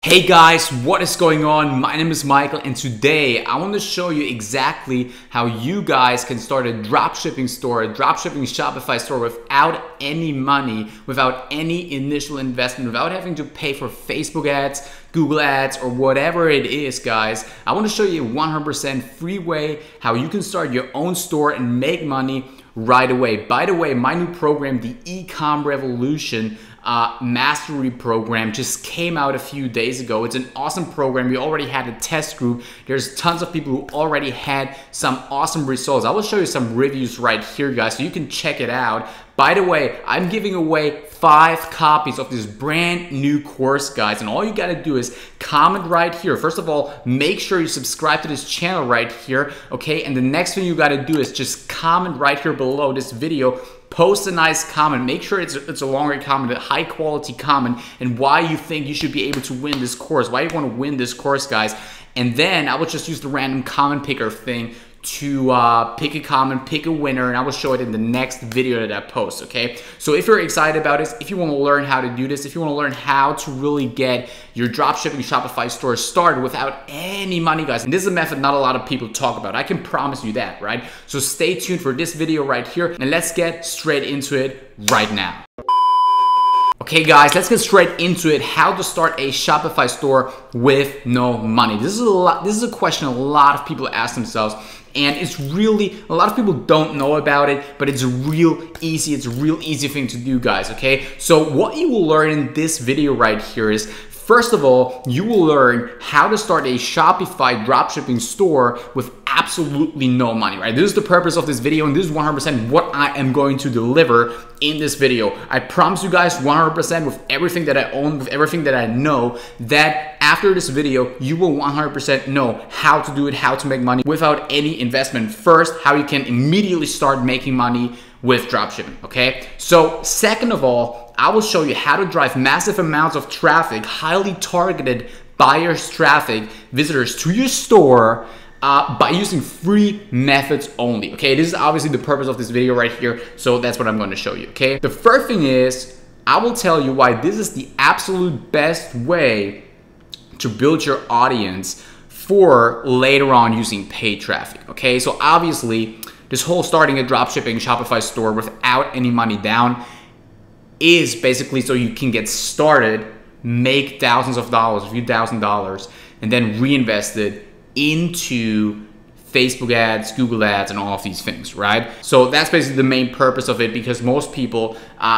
Hey guys, what is going on? My name is Michael and today I want to show you exactly how you guys can start a dropshipping store, a dropshipping Shopify store without any money, without any initial investment, without having to pay for Facebook ads, Google ads, or whatever it is, guys. I want to show you a 100% free way how you can start your own store and make money right away. By the way, my new program, the E-com Revolution Mastery Program, just came out a few days ago. It's an awesome program. We already had a test group. There's tons of people who already had some awesome results. I will show you some reviews right here, guys, so you can check it out. By the way, I'm giving away 5 copies of this brand new course, guys, and all you gotta do is comment right here. First of all, make sure you subscribe to this channel right here, okay? And the next thing you gotta do is just comment right here below this video. Post a nice comment. Make sure it's a longer comment, a high quality comment, and why you think you should be able to win this course, why you want to win this course, guys. And then I will just use the random comment picker thing to pick a comment, pick a winner, and I will show it in the next video that I post, okay? So if you're excited about this, if you want to learn how to do this, if you want to learn how to really get your dropshipping Shopify store started without any money, guys, and this is a method not a lot of people talk about, I can promise you that, right? So stay tuned for this video right here, and let's get straight into it right now. Okay guys, let's get straight into it. How to start a Shopify store with no money. This is a question a lot of people ask themselves, and it's really, a lot of people don't know about it, but it's a real easy thing to do, guys, okay? So what you will learn in this video right here is, first of all, you will learn how to start a Shopify dropshipping store with absolutely no money, right? This is the purpose of this video, and this is 100% what I am going to deliver in this video. I promise you guys 100% with everything that I own, with everything that I know, that after this video, you will 100% know how to do it, how to make money without any investment. First, how you can immediately start making money with dropshipping, okay? So second of all, I will show you how to drive massive amounts of traffic, highly targeted buyers traffic, visitors to your store by using free methods only, okay? This is obviously the purpose of this video right here, so that's what I'm going to show you, okay? The first thing is, I will tell you why this is the absolute best way to build your audience for later on using paid traffic, okay? So obviously, this whole starting a dropshipping Shopify store without any money down is basically so you can get started, make thousands of dollars, a few $1,000s, and then reinvest it into Facebook ads, Google ads, and all of these things, right? So that's basically the main purpose of it, because most people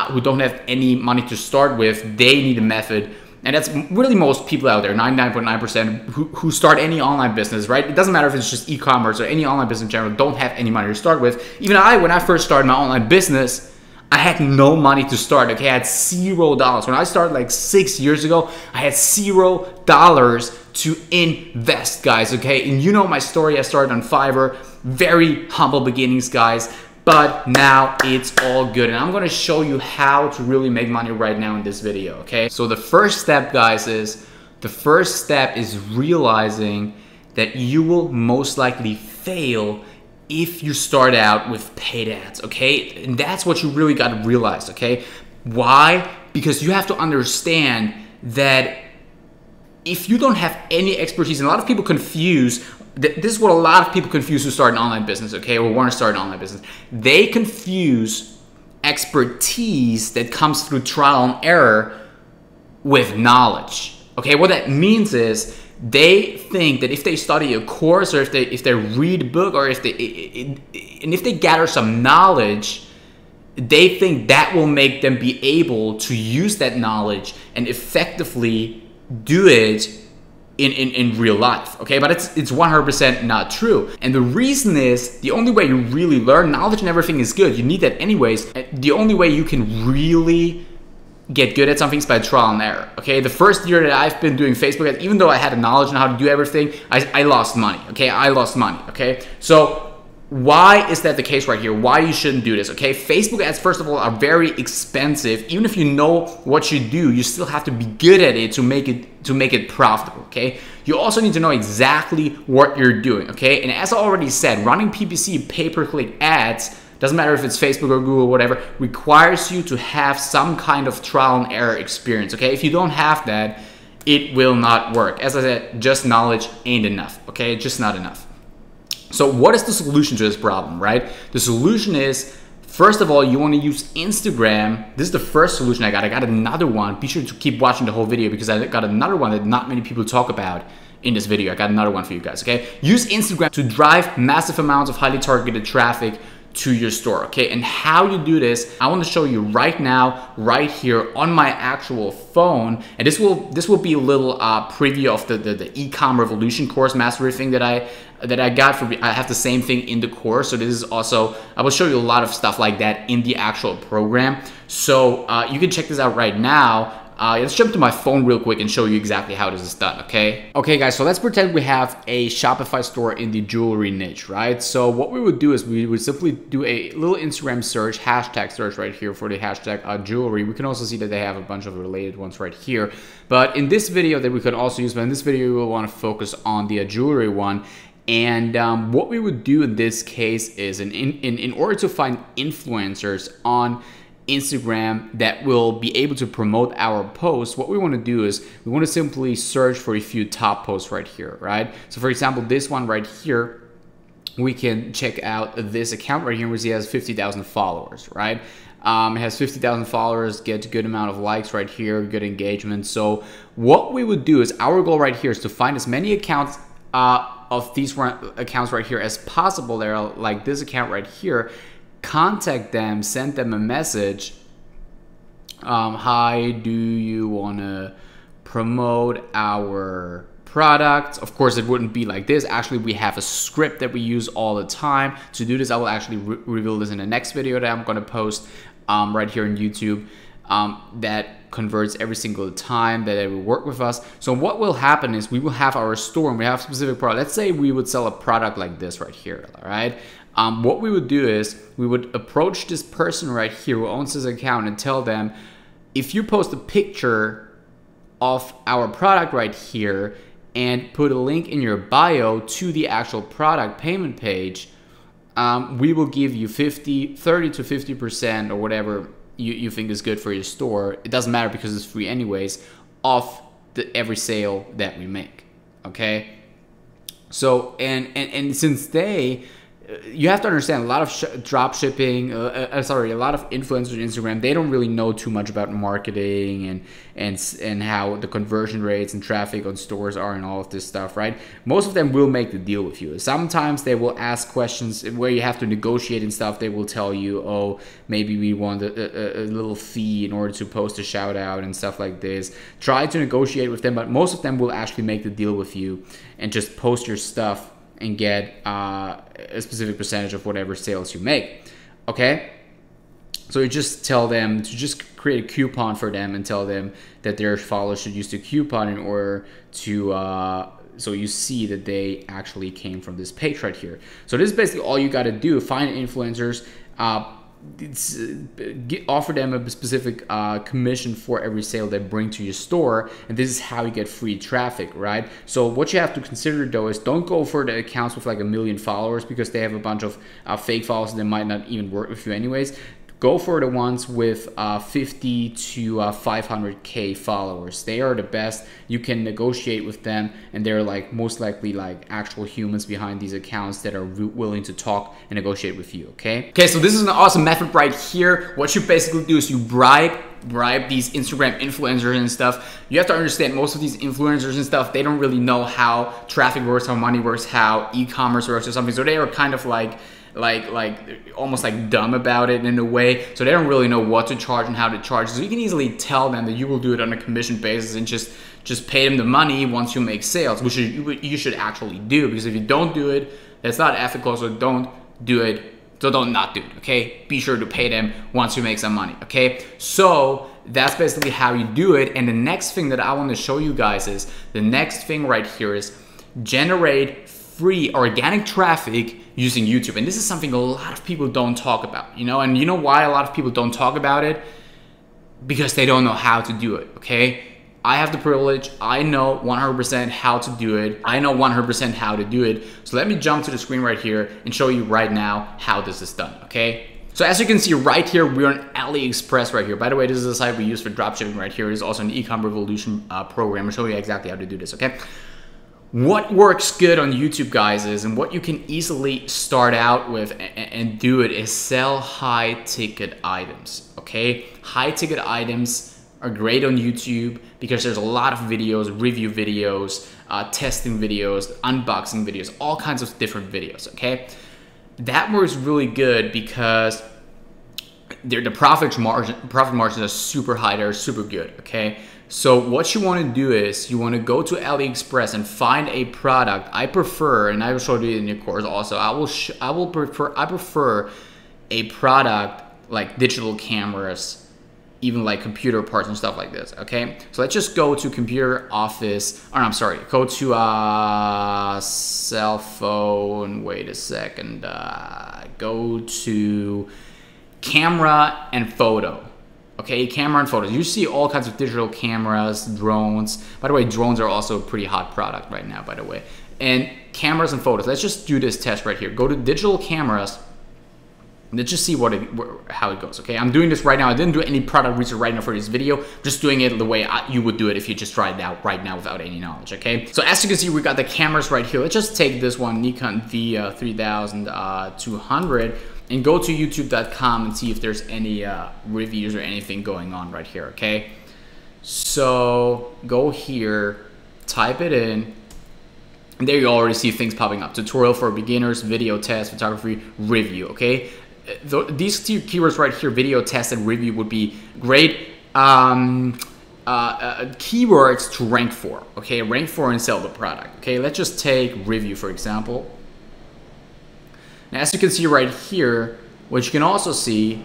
who don't have any money to start with, they need a method. And that's really most people out there, 99.9% who start any online business, right? It doesn't matter if it's just e-commerce or any online business in general, don't have any money to start with. Even when I first started my online business, I had no money to start, okay? I had $0. When I started like 6 years ago, I had $0 to invest, guys, okay? And you know my story, I started on Fiverr, very humble beginnings, guys, but now it's all good. And I'm gonna show you how to really make money right now in this video, okay? So the first step, guys, is realizing that you will most likely fail if you start out with paid ads, okay? And that's what you really got to realize, okay? Why? Because you have to understand that if you don't have any expertise, and a lot of people confuse, this is what a lot of people confuse who start an online business, okay, or want to start an online business. They confuse expertise that comes through trial and error with knowledge, okay? What that means is, they think that if they study a course, or if they read a book, or if they gather some knowledge, they think that will make them be able to use that knowledge and effectively do it in real life, okay? But it's 100% not true. And the reason is, the only way you really learn, knowledge and everything is good, you need that anyways. The only way you can really get good at something is by trial and error, okay? The first year that I've been doing Facebook ads, even though I had the knowledge on how to do everything, I lost money, okay? I lost money, okay? So why is that the case right here? Why you shouldn't do this, okay? Facebook ads, first of all, are very expensive. Even if you know what you do, you still have to be good at it to make it profitable, okay? You also need to know exactly what you're doing, okay? And as I already said, running PPC, pay-per-click ads, doesn't matter if it's Facebook or Google, whatever, requires you to have some kind of trial and error experience, okay? If you don't have that, it will not work. As I said, just knowledge ain't enough, okay? Just not enough. So what is the solution to this problem, right? The solution is, first of all, you want to use Instagram. This is the first solution I got. I got another one. Be sure to keep watching the whole video because I got another one that not many people talk about in this video. I got another one for you guys, okay? Use Instagram to drive massive amounts of highly targeted traffic to your store, okay? And how you do this, I want to show you right now, right here on my actual phone. And this will be a little preview of the e-com revolution course mastery thing that I got for. I have the same thing in the course, so this is also, I will show you a lot of stuff like that in the actual program. So you can check this out right now. Let's jump to my phone real quick and show you exactly how this is done, okay? Okay guys, so let's pretend we have a Shopify store in the jewelry niche, right? So what we would do is we would simply do a little Instagram search, hashtag search right here for the hashtag jewelry. We can also see that they have a bunch of related ones right here. But in this video that we could also use, but in this video we will want to focus on the jewelry one. And what we would do in this case is in order to find influencers on Instagram that will be able to promote our posts, what we want to do is we want to simply search for a few top posts right here, right? So for example, this one right here, we can check out this account right here where he has 50,000 followers, right? It has 50,000 followers, gets a good amount of likes right here, good engagement. So what we would do is, our goal right here is to find as many accounts of these accounts right here as possible. They're like this account right here. Contact them, send them a message. Hi, do you want to promote our product? Of course, it wouldn't be like this. Actually, we have a script that we use all the time to do this. I will actually reveal this in the next video that I'm going to post right here on YouTube. That converts every single time that it will work with us. So what will happen is we will have our store and we have specific product. Let's say we would sell a product like this right here, all right? What we would do is we would approach this person right here who owns this account and tell them, if you post a picture of our product right here and put a link in your bio to the actual product payment page, we will give you 30 to 50% or whatever you think is good for your store. It doesn't matter because it's free anyways, off every sale that we make, okay? So, and since you have to understand, a lot of drop shipping, a lot of influencers on Instagram, they don't really know too much about marketing and how the conversion rates and traffic on stores are and all of this stuff, right? Most of them will make the deal with you. Sometimes they will ask questions where you have to negotiate and stuff. They will tell you, oh, maybe we want a little fee in order to post a shout out and stuff like this. Try to negotiate with them, but most of them will actually make the deal with you and just post your stuff and get a specific percentage of whatever sales you make, okay? So you just tell them to just create a coupon for them and tell them that their followers should use the coupon in order to, so you see that they actually came from this page right here. So this is basically all you gotta do. Find influencers, offer them a specific commission for every sale they bring to your store, and this is how you get free traffic, right? So what you have to consider though is, don't go for the accounts with like 1 million followers because they have a bunch of fake followers that might not even work with you anyways. Go for the ones with 50 to 500K followers. They are the best. You can negotiate with them, and they're like most likely like actual humans behind these accounts that are willing to talk and negotiate with you, okay? Okay, so this is an awesome method right here. What you basically do is you bribe these Instagram influencers and stuff. You have to understand, most of these influencers and stuff, they don't really know how traffic works, how money works, how e-commerce works or something. So they are kind of like almost like dumb about it in a way, so they don't really know what to charge and how to charge. So you can easily tell them that you will do it on a commission basis and just pay them the money once you make sales, which you should actually do, because if you don't do it, that's not ethical. So don't do it. So don't not do it, okay? Be sure to pay them once you make some money, okay? So that's basically how you do it. And the next thing that I want to show you guys is, the next thing right here is generate free organic traffic using YouTube. And this is something a lot of people don't talk about, you know? And you know why a lot of people don't talk about it? Because they don't know how to do it, okay? I have the privilege. I know 100% how to do it. I know 100% how to do it. So let me jump to the screen right here and show you right now how this is done, okay? So as you can see right here, we're on AliExpress right here. By the way, this is the site we use for dropshipping right here. It's also an e-com revolution program. I'll show you exactly how to do this, okay? What works good on YouTube, guys, is, and what you can easily start out with and do it, is sell high-ticket items, okay? High-ticket items are great on YouTube because there's a lot of videos, review videos, testing videos, unboxing videos, all kinds of different videos, okay? That works really good because the profit margins are super high, they're super good, okay? So what you want to do is you want to go to AliExpress and find a product. I prefer, and I will show you in the course also, I prefer a product like digital cameras, even like computer parts and stuff like this, okay? So let's just go to computer office, or I'm sorry, go to cell phone, wait a second, go to camera and photo. Okay, camera and photos. You see all kinds of digital cameras, drones. By the way, drones are also a pretty hot product right now, by the way. And cameras and photos. Let's just do this test right here. Go to digital cameras. Let's just see how it goes, okay? I'm doing this right now. I didn't do any product research right now for this video. just doing it the way you would do it if you just tried it out right now without any knowledge, okay? So as you can see, we got the cameras right here. Let's just take this one, Nikon D3200, and go to youtube.com and see if there's any reviews or anything going on right here, okay? So go here, type it in, and there you already see things popping up. Tutorial for beginners, video test, photography, review, okay? These two keywords right here, video test and review, would be great keywords to rank for, okay? Rank for and sell the product, okay? Let's just take review, for example. Now, as you can see right here, what you can also see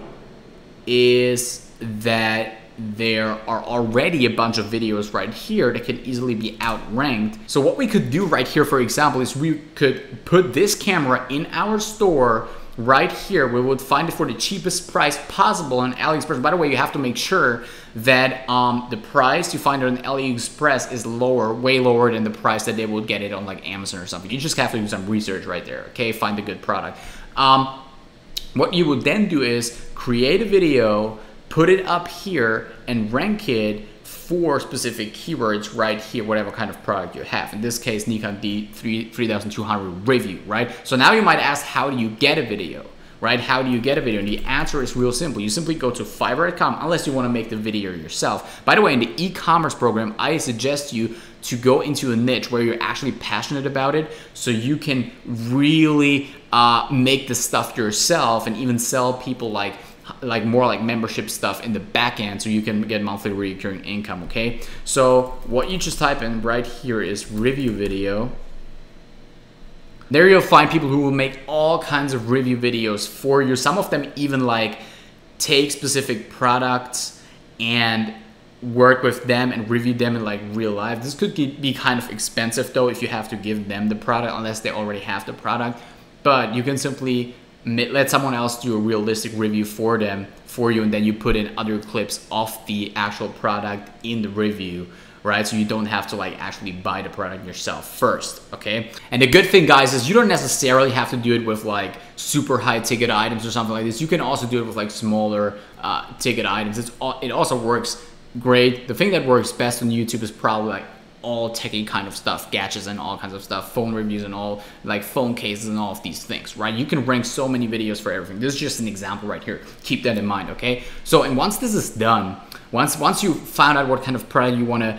is that there are already a bunch of videos right here that can easily be outranked. So what we could do right here, for example, is we could put this camera in our store right here. We would find it for the cheapest price possible on AliExpress. By the way, you have to make sure that the price you find it on AliExpress is lower, way lower than the price that they would get it on like Amazon or something. You just have to do some research right there, okay? Find a good product. What you would then do is create a video, put it up here, and rank it for specific keywords right here, whatever kind of product you have. In this case, Nikon D3200 review, right? So now you might ask, how do you get a video, right? How do you get a video? And the answer is real simple. You simply go to Fiverr.com, unless you want to make the video yourself. By the way, in the e-commerce program, I suggest you to go into a niche where you're actually passionate about it, so you can really make the stuff yourself and even sell people like more like membership stuff in the back end, so you can get monthly recurring income, okay? So what you just type in right here is review video. There you'll find people who will make all kinds of review videos for you. Some of them even like take specific products and work with them and review them in like real life. This could be kind of expensive though if you have to give them the product, unless they already have the product. But you can simply let someone else do a realistic review for you, and then you put in other clips of the actual product in the review, right? So you don't have to like actually buy the product yourself first, okay? And the good thing, guys, is you don't necessarily have to do it with like super high ticket items or something like this. You can also do it with like smaller ticket items. It also works great. The thing that works best on YouTube is probably like all techie kind of stuff, gadgets and all kinds of stuff, phone reviews and all, like phone cases and all of these things, right? You can rank so many videos for everything. This is just an example right here. Keep that in mind, okay? So, and once this is done, once you found out what kind of product you want to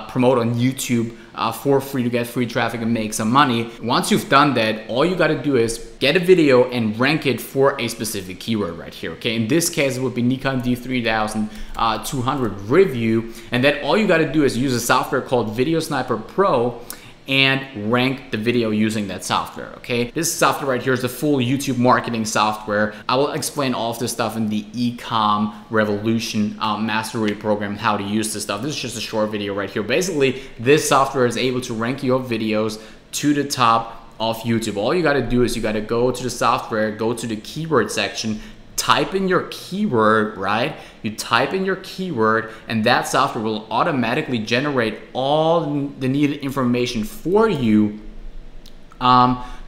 promote on YouTube for free to get free traffic and make some money, once you've done that, all you got to do is get a video and rank it for a specific keyword right here, okay? In this case, it would be Nikon D3200 review, and then all you got to do is use a software called Video Sniper Pro and rank the video using that software, okay? This software right here is the full YouTube marketing software. I will explain all of this stuff in the e-com revolution mastery program, how to use this stuff. This is just a short video right here. Basically, this software is able to rank your videos to the top of YouTube. All you got to do is you got to go to the software, go to the keyword section, type in your keyword, right? You type in your keyword, and that software will automatically generate all the needed information for you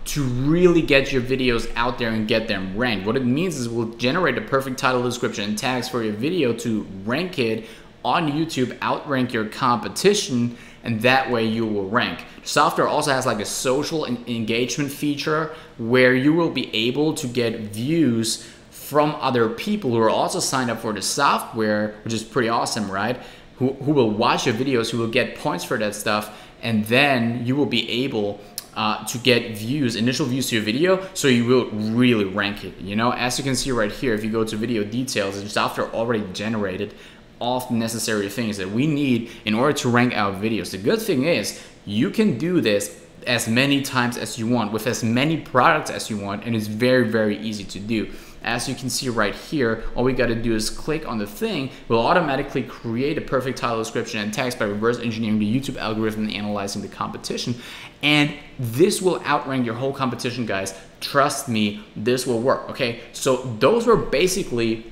to really get your videos out there and get them ranked. What it means is we'll generate a perfect title, description, and tags for your video to rank it on YouTube, outrank your competition, and that way you will rank. The software also has like a social engagement feature where you will be able to get views from other people who are also signed up for the software, which is pretty awesome, right? Who will watch your videos, who will get points for that stuff, and then you will be able to get views, initial views to your video, so you will really rank it. You know, as you can see right here, if you go to video details, the software already generated all the necessary things that we need in order to rank our videos. The good thing is you can do this as many times as you want with as many products as you want, and it's very, very easy to do. As you can see right here, all we got to do is click on the thing. We'll automatically create a perfect title, description, and text by reverse engineering the YouTube algorithm and analyzing the competition. And this will outrank your whole competition, guys. Trust me, this will work, okay? So those were basically,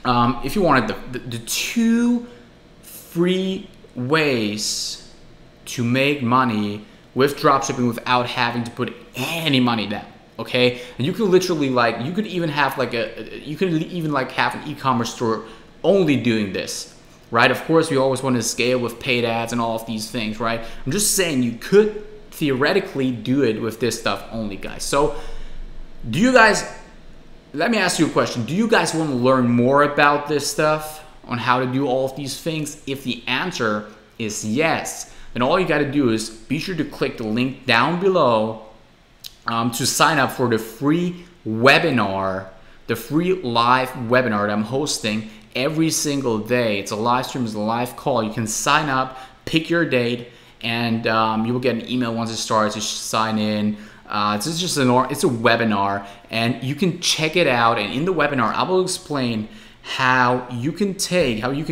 if you wanted, the 2 free ways to make money with dropshipping without having to put any money down. Okay, and you could literally you could even have like have an e-commerce store only doing this, right? Of course, we always want to scale with paid ads and all of these things, right? I'm just saying you could theoretically do it with this stuff only, guys. So do you guys, let me ask you a question. Do you guys want to learn more about this stuff on how to do all of these things? If the answer is yes, then all you got to do is be sure to click the link down below to sign up for the free webinar, the free live webinar that I'm hosting every single day. It's a live stream, it's a live call. You can sign up, pick your date, and you will get an email once it starts. You should sign in. It's a webinar, and you can check it out. And in the webinar, I will explain how you can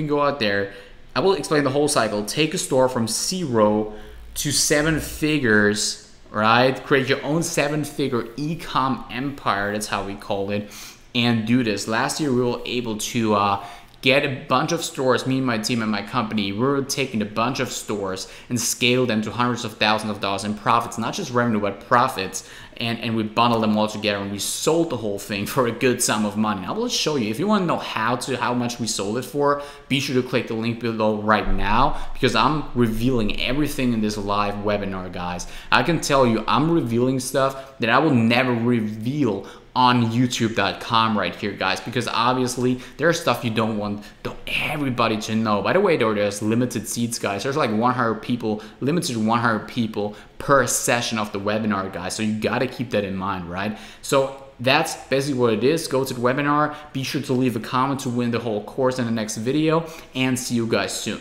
go out there. I will explain the whole cycle. Take a store from 0 to 7 figures. Right? Create your own 7-figure e-com empire, that's how we call it, and do this. Last year, we were able to get a bunch of stores, me and my team and my company, we were taking a bunch of stores and scale them to hundreds of thousands of dollars in profits, not just revenue, but profits, and we bundled them all together, and we sold the whole thing for a good sum of money. I will show you. If you want to know how much we sold it for, be sure to click the link below right now, because I'm revealing everything in this live webinar, guys. I can tell you, I'm revealing stuff that I will never reveal on youtube.com right here, guys, because obviously there's stuff you don't want everybody to know. By the way, there's limited seats, guys. There's like 100 people, limited to 100 people per session of the webinar, guys, so you got to keep that in mind, right? So that's basically what it is. Go to the webinar, be sure to leave a comment to win the whole course in the next video, and see you guys soon.